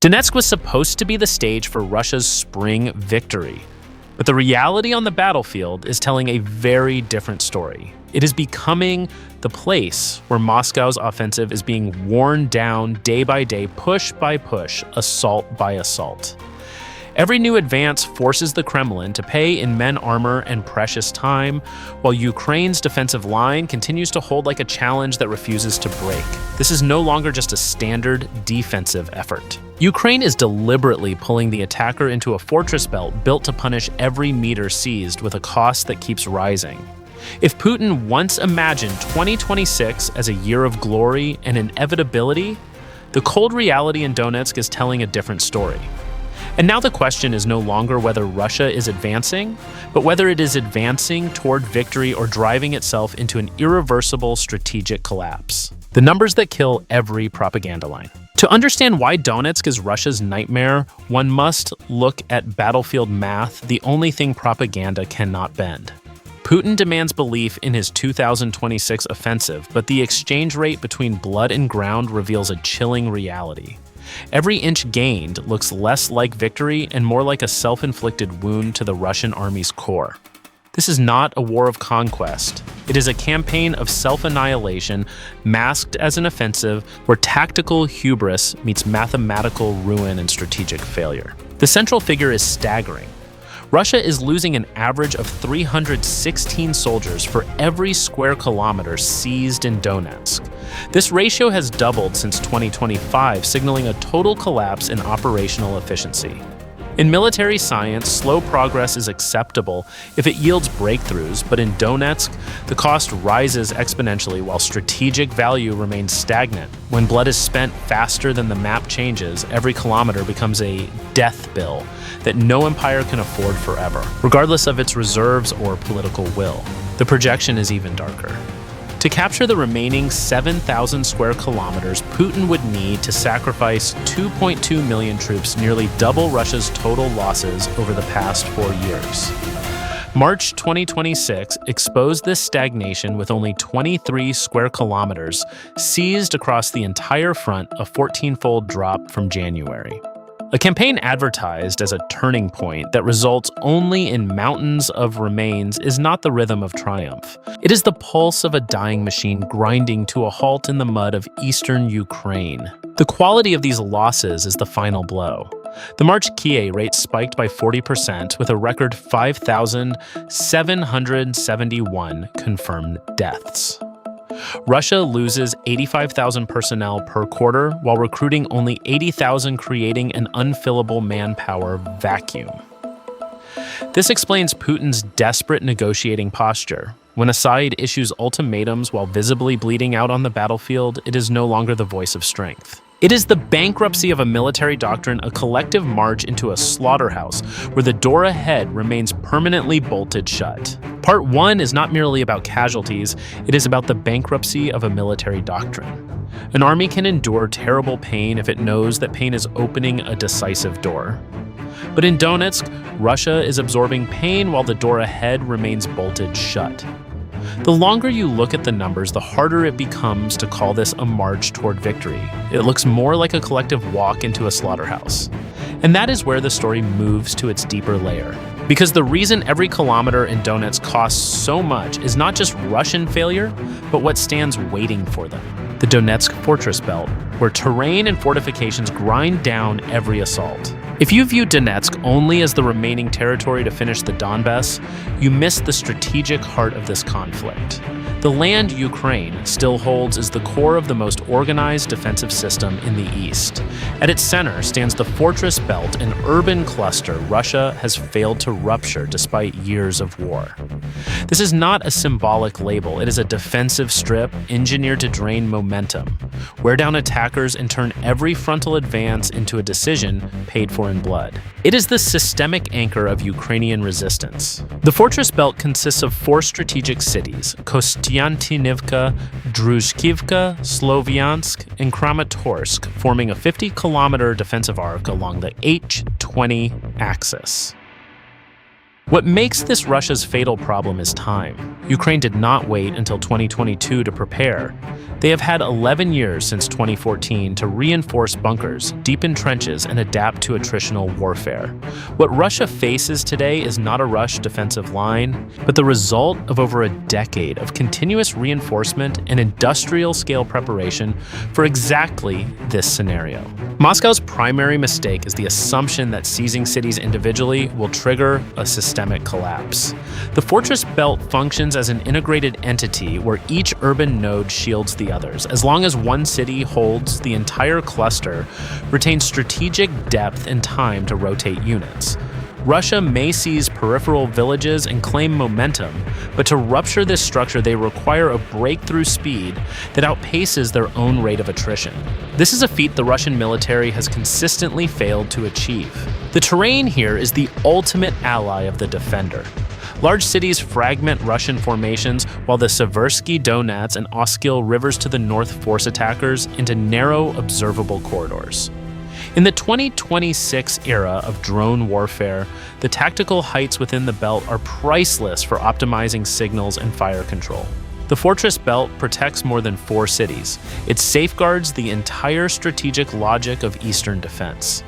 Donetsk was supposed to be the stage for Russia's spring victory, but the reality on the battlefield is telling a very different story. It is becoming the place where Moscow's offensive is being worn down day by day, push by push, assault by assault. Every new advance forces the Kremlin to pay in men armor and precious time, while Ukraine's defensive line continues to hold like a challenge that refuses to break. This is no longer just a standard defensive effort. Ukraine is deliberately pulling the attacker into a fortress belt built to punish every meter seized with a cost that keeps rising. If Putin once imagined 2026 as a year of glory and inevitability, the cold reality in Donetsk is telling a different story. And now the question is no longer whether Russia is advancing, but whether it is advancing toward victory or driving itself into an irreversible strategic collapse. The numbers that kill every propaganda line. To understand why Donetsk is Russia's nightmare, one must look at battlefield math, the only thing propaganda cannot bend. Putin demands belief in his 2026 offensive, but the exchange rate between blood and ground reveals a chilling reality. Every inch gained looks less like victory and more like a self-inflicted wound to the Russian army's core. This is not a war of conquest. It is a campaign of self-annihilation masked as an offensive where tactical hubris meets mathematical ruin and strategic failure. The central figure is staggering. Russia is losing an average of 316 soldiers for every square kilometer seized in Donetsk. This ratio has doubled since 2025, signaling a total collapse in operational efficiency. In military science, slow progress is acceptable if it yields breakthroughs, but in Donetsk, the cost rises exponentially while strategic value remains stagnant. When blood is spent faster than the map changes, every kilometer becomes a death bill that no empire can afford forever, regardless of its reserves or political will. The projection is even darker. To capture the remaining 7,000 square kilometers, Putin would need to sacrifice 2.2 million troops, nearly double Russia's total losses over the past 4 years. March 2026 exposed this stagnation with only 23 square kilometers seized across the entire front, a 14-fold drop from January. A campaign advertised as a turning point that results only in mountains of remains is not the rhythm of triumph. It is the pulse of a dying machine grinding to a halt in the mud of eastern Ukraine. The quality of these losses is the final blow. The March Kiev rate spiked by 40% with a record 5,771 confirmed deaths. Russia loses 85,000 personnel per quarter while recruiting only 80,000, creating an unfillable manpower vacuum. This explains Putin's desperate negotiating posture. When a side issues ultimatums while visibly bleeding out on the battlefield, it is no longer the voice of strength. It is the bankruptcy of a military doctrine, a collective march into a slaughterhouse where the door ahead remains permanently bolted shut. Part 1 is not merely about casualties, it is about the bankruptcy of a military doctrine. An army can endure terrible pain if it knows that pain is opening a decisive door. But in Donetsk, Russia is absorbing pain while the door ahead remains bolted shut. The longer you look at the numbers, the harder it becomes to call this a march toward victory. It looks more like a collective walk into a slaughterhouse. And that is where the story moves to its deeper layer. Because the reason every kilometer in Donetsk costs so much is not just Russian failure, but what stands waiting for them. The Donetsk Fortress Belt, where terrain and fortifications grind down every assault. If you view Donetsk only as the remaining territory to finish the Donbass, you miss the strategic heart of this conflict. The land Ukraine still holds is the core of the most organized defensive system in the East. At its center stands the Fortress Belt, an urban cluster Russia has failed to rupture despite years of war. This is not a symbolic label, it is a defensive strip engineered to drain momentum, wear down attackers, and turn every frontal advance into a decision paid for in blood. It is the systemic anchor of Ukrainian resistance. The Fortress Belt consists of 4 strategic cities: Kostiantynivka, Druzhkivka, Sloviansk, and Kramatorsk, forming a 50-kilometer defensive arc along the H-20 axis. What makes this Russia's fatal problem is time. Ukraine did not wait until 2022 to prepare. They have had 11 years since 2014 to reinforce bunkers, deepen trenches, and adapt to attritional warfare. What Russia faces today is not a Russian defensive line, but the result of over a decade of continuous reinforcement and industrial-scale preparation for exactly this scenario. Moscow's primary mistake is the assumption that seizing cities individually will trigger a systemic collapse. The fortress belt functions as an integrated entity where each urban node shields the others. As long as one city holds, the entire cluster retains strategic depth and time to rotate units. Russia may seize peripheral villages and claim momentum, but to rupture this structure, they require a breakthrough speed that outpaces their own rate of attrition. This is a feat the Russian military has consistently failed to achieve. The terrain here is the ultimate ally of the defender. Large cities fragment Russian formations, while the Seversky Donets and Oskil rivers to the north force attackers into narrow, observable corridors. In the 2026 era of drone warfare, the tactical heights within the belt are priceless for optimizing signals and fire control. The fortress belt protects more than 4 cities. It safeguards the entire strategic logic of Eastern defense.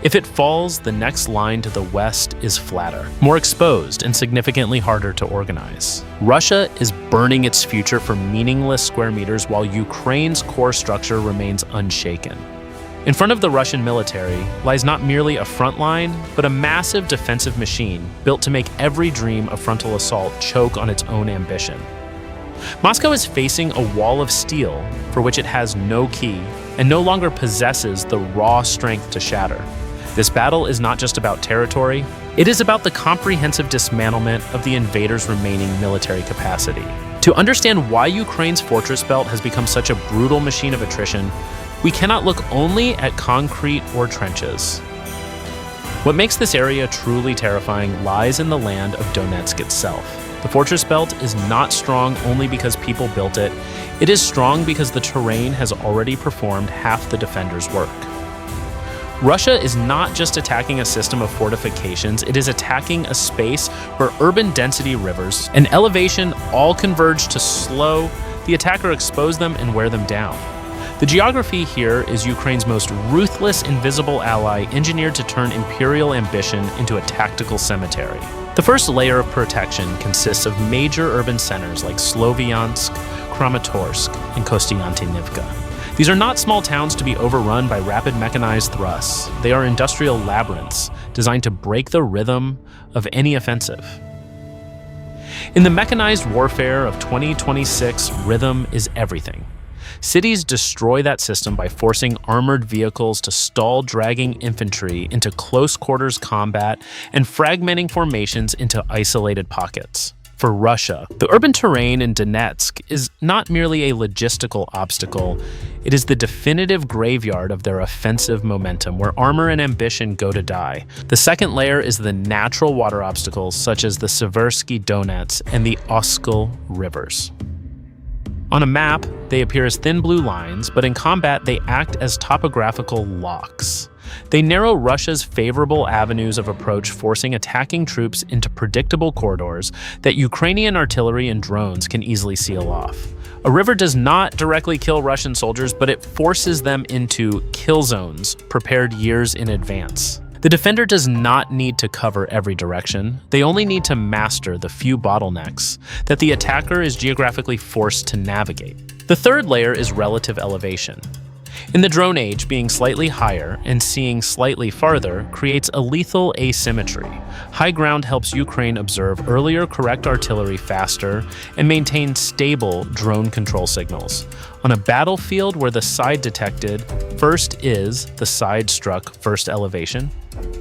If it falls, the next line to the west is flatter, more exposed, and significantly harder to organize. Russia is burning its future for meaningless square meters while Ukraine's core structure remains unshaken. In front of the Russian military lies not merely a front line, but a massive defensive machine built to make every dream of frontal assault choke on its own ambition. Moscow is facing a wall of steel for which it has no key and no longer possesses the raw strength to shatter. This battle is not just about territory, it is about the comprehensive dismantlement of the invader's remaining military capacity. To understand why Ukraine's fortress belt has become such a brutal machine of attrition, we cannot look only at concrete or trenches. What makes this area truly terrifying lies in the land of Donetsk itself. The fortress belt is not strong only because people built it. It is strong because the terrain has already performed half the defender's work. Russia is not just attacking a system of fortifications, it is attacking a space where urban density rivers and elevation all converge to slow the attacker, expose them, and wear them down. The geography here is Ukraine's most ruthless invisible ally, engineered to turn imperial ambition into a tactical cemetery. The first layer of protection consists of major urban centers like Sloviansk, Kramatorsk, and Kostiantynivka. These are not small towns to be overrun by rapid mechanized thrusts. They are industrial labyrinths designed to break the rhythm of any offensive. In the mechanized warfare of 2026, rhythm is everything. Cities destroy that system by forcing armored vehicles to stall dragging infantry into close quarters combat and fragmenting formations into isolated pockets. For Russia, the urban terrain in Donetsk is not merely a logistical obstacle, it is the definitive graveyard of their offensive momentum, where armor and ambition go to die. The second layer is the natural water obstacles such as the Seversky Donets and the Oskil rivers. On a map, they appear as thin blue lines, but in combat they act as topographical locks. They narrow Russia's favorable avenues of approach, forcing attacking troops into predictable corridors that Ukrainian artillery and drones can easily seal off. A river does not directly kill Russian soldiers, but it forces them into kill zones prepared years in advance. The defender does not need to cover every direction. They only need to master the few bottlenecks that the attacker is geographically forced to navigate. The third layer is relative elevation. In the drone age, being slightly higher and seeing slightly farther creates a lethal asymmetry. High ground helps Ukraine observe earlier, correct artillery faster, and maintain stable drone control signals. On a battlefield where the side detected first is the side struck first elevation,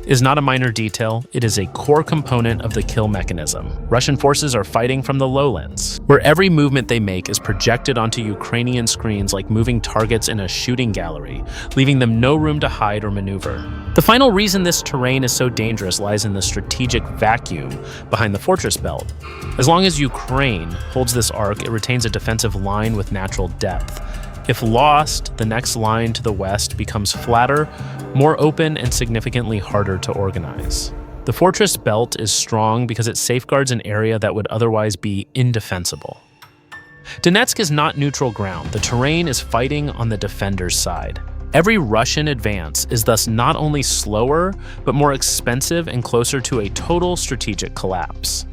is not a minor detail, it is a core component of the kill mechanism. Russian forces are fighting from the lowlands, where every movement they make is projected onto Ukrainian screens like moving targets in a shooting gallery, leaving them no room to hide or maneuver. The final reason this terrain is so dangerous lies in the strategic vacuum behind the fortress belt. As long as Ukraine holds this arc, it retains a defensive line with natural depth. If lost, the next line to the west becomes flatter, more open, and significantly harder to organize. The fortress belt is strong because it safeguards an area that would otherwise be indefensible. Donetsk is not neutral ground. The terrain is fighting on the defender's side. Every Russian advance is thus not only slower, but more expensive and closer to a total strategic collapse.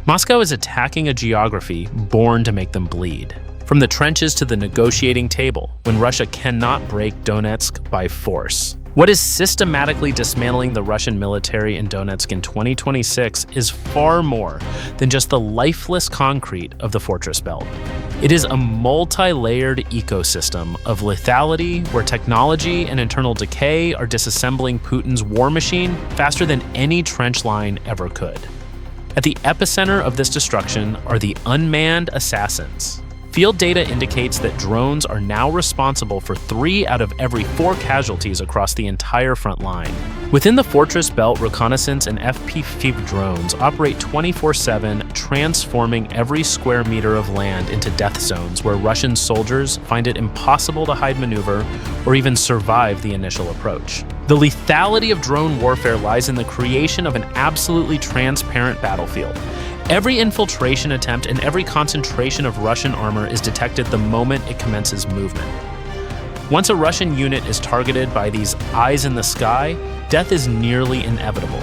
Moscow is attacking a geography born to make them bleed. From the trenches to the negotiating table, when Russia cannot break Donetsk by force. What is systematically dismantling the Russian military in Donetsk in 2026 is far more than just the lifeless concrete of the fortress belt. It is a multi-layered ecosystem of lethality where technology and internal decay are disassembling Putin's war machine faster than any trench line ever could. At the epicenter of this destruction are the unmanned assassins. Field data indicates that drones are now responsible for 3 out of every 4 casualties across the entire front line. Within the fortress belt, reconnaissance and FPV drones operate 24/7, transforming every square meter of land into death zones where Russian soldiers find it impossible to hide, maneuver, or even survive the initial approach. The lethality of drone warfare lies in the creation of an absolutely transparent battlefield. Every infiltration attempt and every concentration of Russian armor is detected the moment it commences movement. Once a Russian unit is targeted by these eyes in the sky, death is nearly inevitable.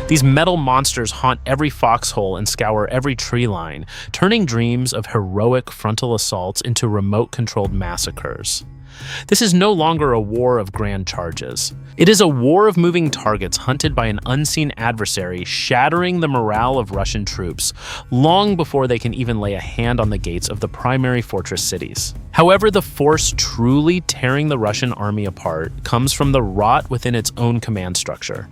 These metal monsters haunt every foxhole and scour every tree line, turning dreams of heroic frontal assaults into remote-controlled massacres. This is no longer a war of grand charges. It is a war of moving targets hunted by an unseen adversary, shattering the morale of Russian troops long before they can even lay a hand on the gates of the primary fortress cities. However, the force truly tearing the Russian army apart comes from the rot within its own command structure.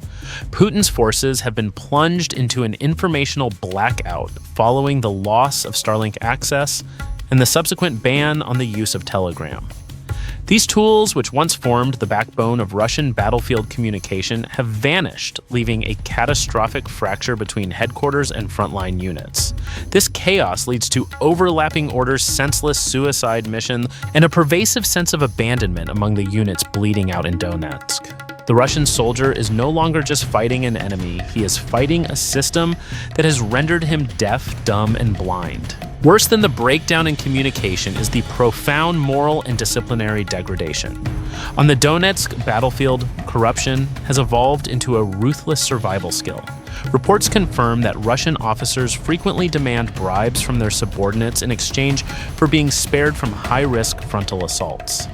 Putin's forces have been plunged into an informational blackout following the loss of Starlink access and the subsequent ban on the use of Telegram. These tools, which once formed the backbone of Russian battlefield communication, have vanished, leaving a catastrophic fracture between headquarters and frontline units. This chaos leads to overlapping orders, senseless suicide missions, and a pervasive sense of abandonment among the units bleeding out in Donetsk. The Russian soldier is no longer just fighting an enemy, he is fighting a system that has rendered him deaf, dumb, and blind. Worse than the breakdown in communication is the profound moral and disciplinary degradation. On the Donetsk battlefield, corruption has evolved into a ruthless survival skill. Reports confirm that Russian officers frequently demand bribes from their subordinates in exchange for being spared from high-risk frontal assaults.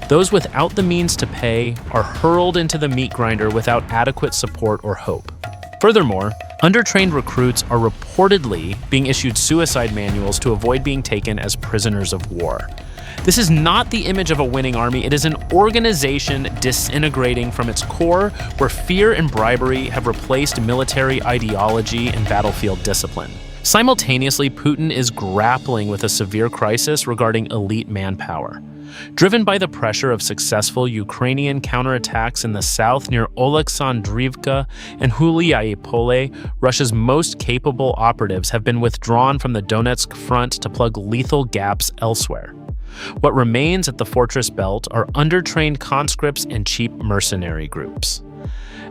Those without the means to pay are hurled into the meat grinder without adequate support or hope. Furthermore, undertrained recruits are reportedly being issued suicide manuals to avoid being taken as prisoners of war. This is not the image of a winning army, it is an organization disintegrating from its core, where fear and bribery have replaced military ideology and battlefield discipline. Simultaneously, Putin is grappling with a severe crisis regarding elite manpower. Driven by the pressure of successful Ukrainian counterattacks in the south near Oleksandrivka and Huliaipole, Russia's most capable operatives have been withdrawn from the Donetsk front to plug lethal gaps elsewhere. What remains at the fortress belt are undertrained conscripts and cheap mercenary groups.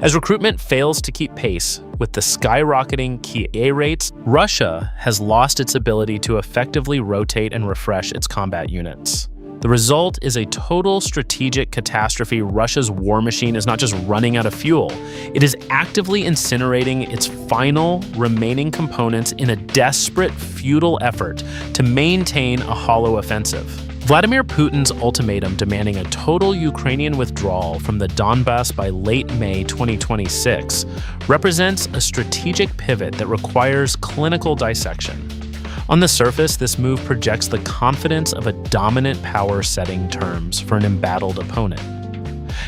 As recruitment fails to keep pace with the skyrocketing KA rates, Russia has lost its ability to effectively rotate and refresh its combat units. The result is a total strategic catastrophe. Russia's war machine is not just running out of fuel, it is actively incinerating its final remaining components in a desperate, futile effort to maintain a hollow offensive. Vladimir Putin's ultimatum demanding a total Ukrainian withdrawal from the Donbass by late May 2026 represents a strategic pivot that requires clinical dissection. On the surface, this move projects the confidence of a dominant power setting terms for an embattled opponent.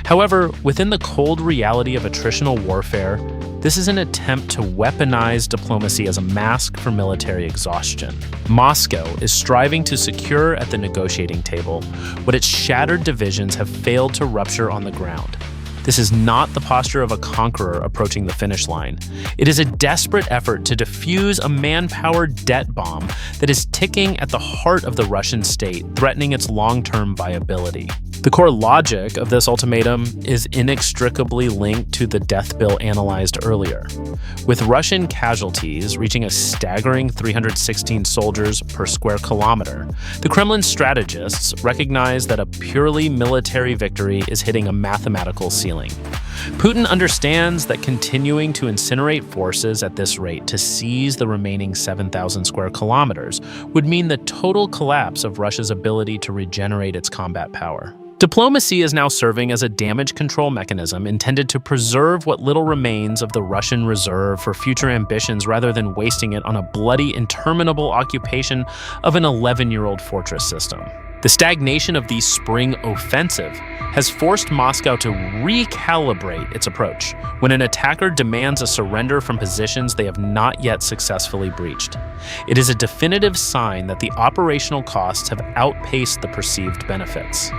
However, within the cold reality of attritional warfare, this is an attempt to weaponize diplomacy as a mask for military exhaustion. Moscow is striving to secure at the negotiating table what its shattered divisions have failed to rupture on the ground. This is not the posture of a conqueror approaching the finish line. It is a desperate effort to defuse a manpower debt bomb that is ticking at the heart of the Russian state, threatening its long-term viability. The core logic of this ultimatum is inextricably linked to the death bill analyzed earlier, with Russian casualties reaching a staggering 316 soldiers per square kilometer. The Kremlin strategists recognize that a purely military victory is hitting a mathematical ceiling. Putin understands that continuing to incinerate forces at this rate to seize the remaining 7,000 square kilometers would mean the total collapse of Russia's ability to regenerate its combat power. Diplomacy is now serving as a damage control mechanism intended to preserve what little remains of the Russian reserve for future ambitions rather than wasting it on a bloody, interminable occupation of an 11-year-old fortress system. The stagnation of the Spring Offensive has forced Moscow to recalibrate its approach when an attacker demands a surrender from positions they have not yet successfully breached. It is a definitive sign that the operational costs have outpaced the perceived benefits.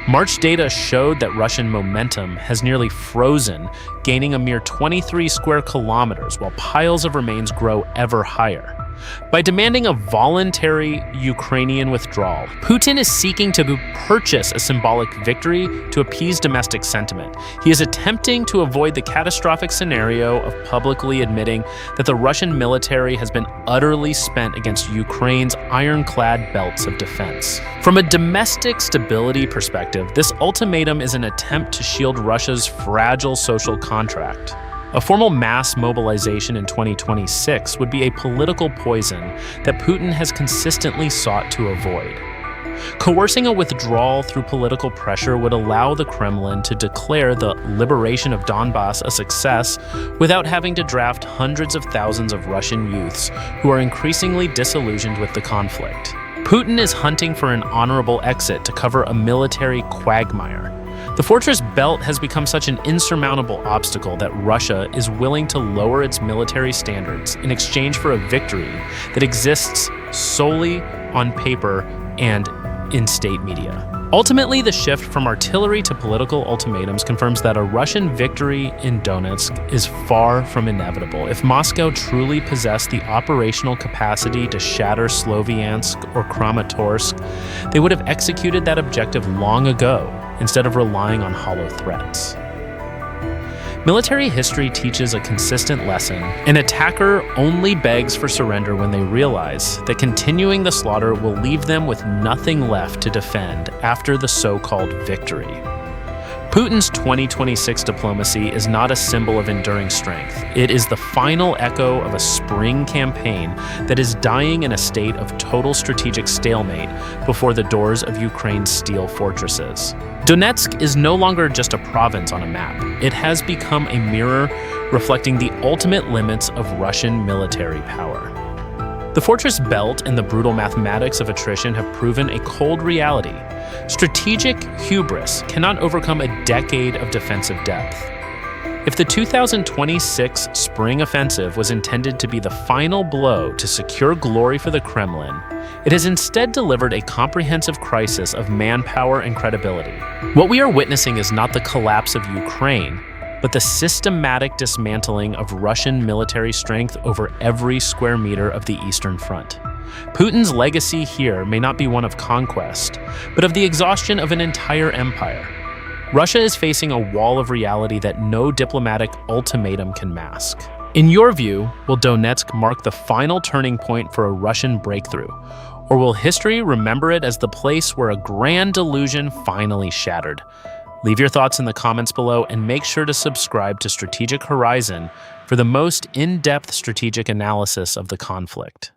March data showed that Russian momentum has nearly frozen, gaining a mere 23 square kilometers while piles of remains grow ever higher. By demanding a voluntary Ukrainian withdrawal, Putin is seeking to purchase a symbolic victory to appease domestic sentiment. He is attempting to avoid the catastrophic scenario of publicly admitting that the Russian military has been utterly spent against Ukraine's ironclad belts of defense. From a domestic stability perspective, this ultimatum is an attempt to shield Russia's fragile social contract. A formal mass mobilization in 2026 would be a political poison that Putin has consistently sought to avoid. Coercing a withdrawal through political pressure would allow the Kremlin to declare the liberation of Donbass a success without having to draft hundreds of thousands of Russian youths who are increasingly disillusioned with the conflict. Putin is hunting for an honorable exit to cover a military quagmire. The fortress belt has become such an insurmountable obstacle that Russia is willing to lower its military standards in exchange for a victory that exists solely on paper and in state media. Ultimately, the shift from artillery to political ultimatums confirms that a Russian victory in Donetsk is far from inevitable. If Moscow truly possessed the operational capacity to shatter Sloviansk or Kramatorsk, they would have executed that objective long ago, instead of relying on hollow threats. Military history teaches a consistent lesson. An attacker only begs for surrender when they realize that continuing the slaughter will leave them with nothing left to defend after the so-called victory. Putin's 2026 diplomacy is not a symbol of enduring strength. It is the final echo of a spring campaign that is dying in a state of total strategic stalemate before the doors of Ukraine's steel fortresses. Donetsk is no longer just a province on a map. It has become a mirror reflecting the ultimate limits of Russian military power. The fortress belt and the brutal mathematics of attrition have proven a cold reality. Strategic hubris cannot overcome a decade of defensive depth. If the 2026 Spring Offensive was intended to be the final blow to secure glory for the Kremlin, it has instead delivered a comprehensive crisis of manpower and credibility. What we are witnessing is not the collapse of Ukraine, but the systematic dismantling of Russian military strength over every square meter of the Eastern Front. Putin's legacy here may not be one of conquest, but of the exhaustion of an entire empire. Russia is facing a wall of reality that no diplomatic ultimatum can mask. In your view, will Donetsk mark the final turning point for a Russian breakthrough? Or will history remember it as the place where a grand illusion finally shattered? Leave your thoughts in the comments below and make sure to subscribe to Strategic Horizon for the most in-depth strategic analysis of the conflict.